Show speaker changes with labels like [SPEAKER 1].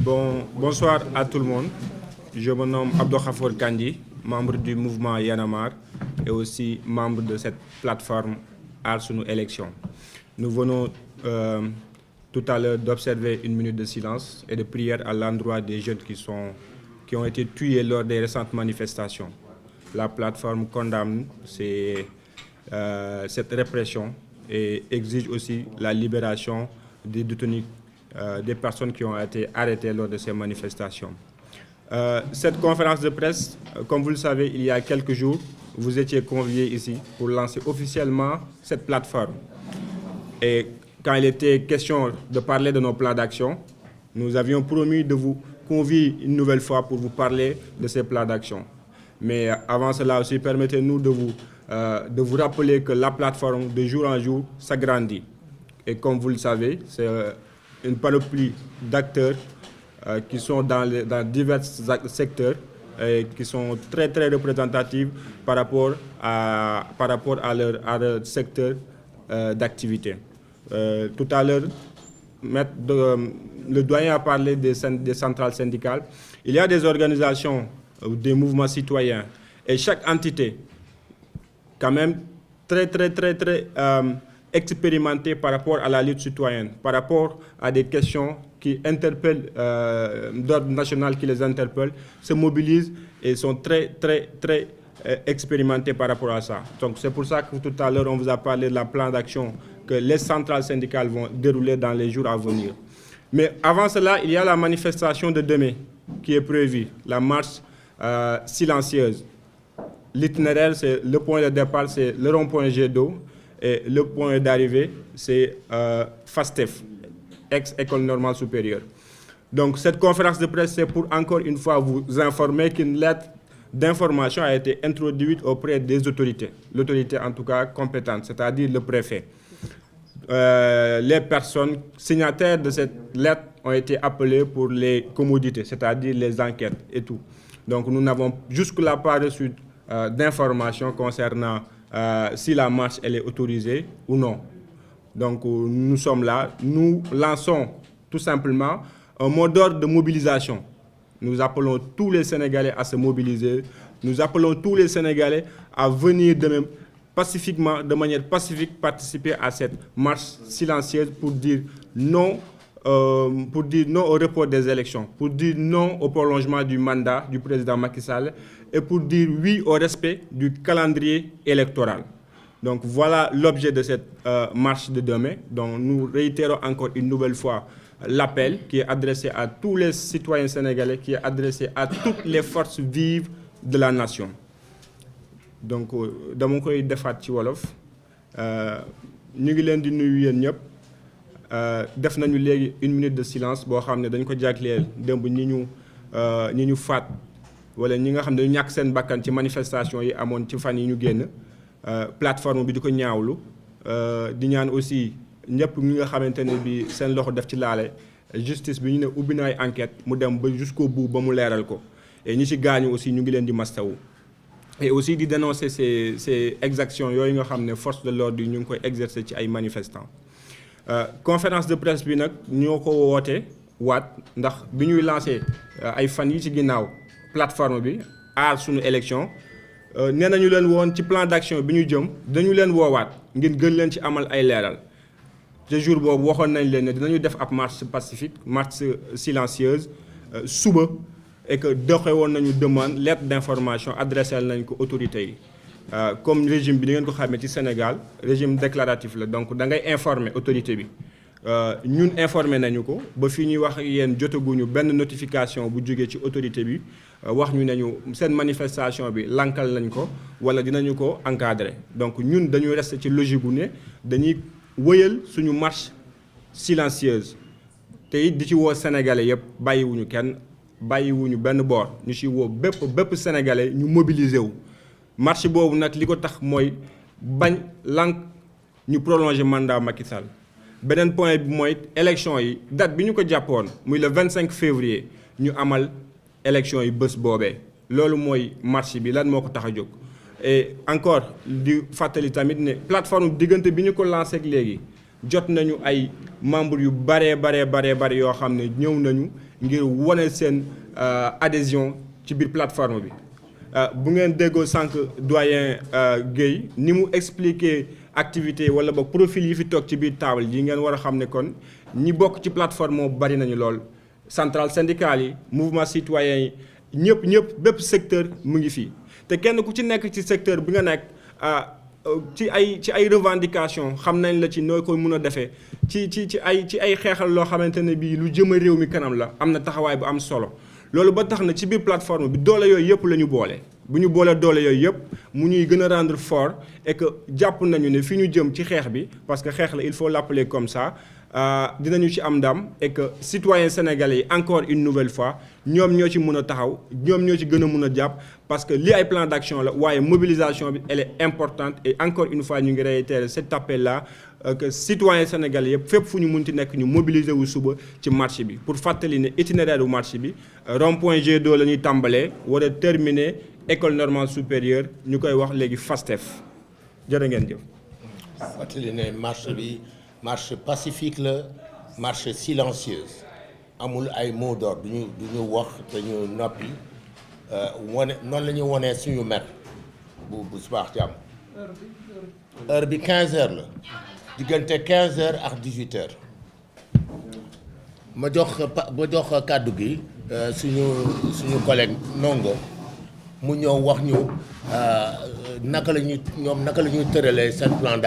[SPEAKER 1] Bonsoir à tout le monde. Je me nomme Abdou Khafour Kandji, membre du mouvement Y en a marre et aussi membre de cette plateforme Aar Sunu Élection. Nous venons tout à l'heure d'observer une minute de silence et de prière à l'endroit des jeunes qui ont été tués lors des récentes manifestations. La plateforme condamne cette répression et exige aussi la libération des détenus, des personnes qui ont été arrêtées lors de ces manifestations. Cette conférence de presse, comme vous le savez, il y a quelques jours, vous étiez conviés ici pour lancer officiellement cette plateforme. Et quand il était question de parler de nos plans d'action, nous avions promis de vous convier une nouvelle fois pour vous parler de ces plans d'action. Mais avant cela aussi, permettez-nous de vous rappeler que la plateforme, de jour en jour, s'agrandit. Et comme vous le savez, c'est une panoplie d'acteurs qui sont dans divers secteurs et qui sont très très représentatifs par rapport à leur secteur d'activité. Tout à l'heure, le doyen a parlé des centrales syndicales. Il y a des organisations, des mouvements citoyens et chaque entité, quand même très expérimentée par rapport à la lutte citoyenne, par rapport à des questions qui interpellent, d'ordre national qui les interpellent, se mobilisent et sont très expérimentés par rapport à ça. Donc c'est pour ça que tout à l'heure on vous a parlé de la plan d'action que les centrales syndicales vont dérouler dans les jours à venir. Mais avant cela, il y a la manifestation de demain qui est prévue, la marche silencieuse. L'itinéraire, c'est le point de départ, c'est le rond-point Jet d'eau et le point d'arrivée, c'est FASTEF, ex-École normale supérieure. Donc cette conférence de presse, c'est pour encore une fois vous informer qu'une lettre d'information a été introduite auprès des autorités, l'autorité en tout cas compétente, c'est-à-dire le préfet. Les personnes signataires de cette lettre ont été appelées pour les commodités, c'est-à-dire les enquêtes et tout. Donc nous n'avons jusque-là pas reçu d'informations concernant si la marche elle est autorisée ou non. Donc nous sommes là, nous lançons tout simplement un mot d'ordre de mobilisation. Nous appelons tous les Sénégalais à se mobiliser, nous appelons tous les Sénégalais à venir pacifiquement, de manière pacifique, participer à cette marche silencieuse pour dire non au report des élections, pour dire non au prolongement du mandat du président Macky Sall et pour dire oui au respect du calendrier électoral. Donc voilà l'objet de cette marche de demain, dont nous réitérons encore une nouvelle fois l'appel qui est adressé à tous les citoyens sénégalais, qui est adressé à toutes les forces vives de la nation. Donc dama koy defaat ci wolof ñu ngi leen di nuyu yéen ñëpp def nañu léegi une minute de silence boo xam ne dañ ko jagleel démb ñi ñu faat wala ñi nga xam ne dañu ñàkk seen bakkan ci manifestation yi amoon ci fan yi ñu génn plateforme bi di ko ñaawlu di ñaan aussi ñëpp ñi nga xamante ne bi seen loxo def ci laale justice bi ñu ne ubbi na ay enquête mu dem ba jusqu'au bout ba mu leeral ko et ñi ci gaañu aussi ñu ngi leen di mastawu et aussi di dénoncer ces exactions yooyu nga xam ne force de l'ordre yi ñu ngi koy exercer ci ay manifestants. Conférence de presse bi nag ñoo ko woote waat ndax bi ñuy lancé ay fan yi ci ginnaaw plateforme bi Aar Sunu Élection nee nañu leen woon ci plan d'action bi ñu jëm dañu leen woowaat ngir gën leen ci amal ay leeral ce jour boobu waxoon nañ leen ne dinañu def ab marche pacifique marche silencieuse suba et que doxe woon nañu demande lettre d'information adressée nañ ko autorités yi comme régime bi di ngeen ko xamee ci Sénégal régime déclaratif la donc da ngay informer autorité bi ñun informé nañu ko ba fii ñuy wax yéen jotaguñu benn notification bu jógee ci autorité bi wax ñu nañu seen manifestation bi lankal nañ ko wala dinañu ko encadrer donc ñun dañuy rester ci logique bu ne dañuy wëyal suñu marche silencieuse te it di ci woo sénégalais yëpp bàyyiwuñu kenn bàyyiwuñu benn boor ñu ci woo bépp sénégalais ñu mobiliser wu marche boobu nag li ko tax mooy bañ lank ñu prolonger mandat Macky Sall beneen point bi mooy élection yi date bi ñu ko jàppoon muy le 25 février ñu amal élection yi bés boobee loolu mooy marche bi lan moo ko tax a jóg et encore di fàttali tamit ne plateforme diggante bi ñu ko lancé ak léegi jot nañu ay membres yu bare yoo xam ne ñëw nañu ngir wane seen adhésion ci biir plateforme bi bu ngeen déggoo sànq doyen Guèye ni mu expliquer activité wala ba profil yi fi toog ci biir table yi ngeen war a xam ne kon ñi bokk ci plateforme bari nañu lool centrale syndicale yi mouvement citoyen yi ñëpp bépp secteur mu ngi fii te kenn ku ci nekk ci secteur bi nga nekk ci ay revendication xam nañ la ci noo koy mun a defee ci ay xeexal loo xamante ne bii lu jëm a réew mi kanam la am na taxawaay bu am solo loolu ba tax na ci biir plateforme bi doole yooyu yëpp la ñu boole bu ñu boolee doole yooyu yëpp mu ñuy gën a rendre fort et que jàpp nañu ne fi ñu jëm ci xeex bi parce que xeex la il faut l'appeler comme ça dinañu ci am ndam et que citoyens sénégalais yi encore une nouvelle fois ñoom ñoo ci mën a taxaw ñoom ñoo ci gën a mën a jàpp parce que li ay plan d'action la waaye mobilisation bi elle est importante et encore une fois ñu ngi réitérer cet appel là que citoyens sénégalais yëpp fépp fu ñu munti nekk ñu mobiliser wu suba ci marché bi pour fàttali ne itinéraire bu marché bi rond-point G2 la ñuy tàmbalee war a terminer école normale supérieure ñu koy wax léegi FASTEF jërë ngeen jëf.
[SPEAKER 2] fàttali ne marche bi marche pacifique la marche silencieuse amul ay mots d'ordre du ñu wax te ñu noppi wane noonu la ñuy wonee suñu mer bu subaax ci am heure bi 15h la diggante 15h ak 18h ma jox kàddu gi suñu collègue Ndongo mu ñëw wax ñu naka la ñuy tëralee seen plan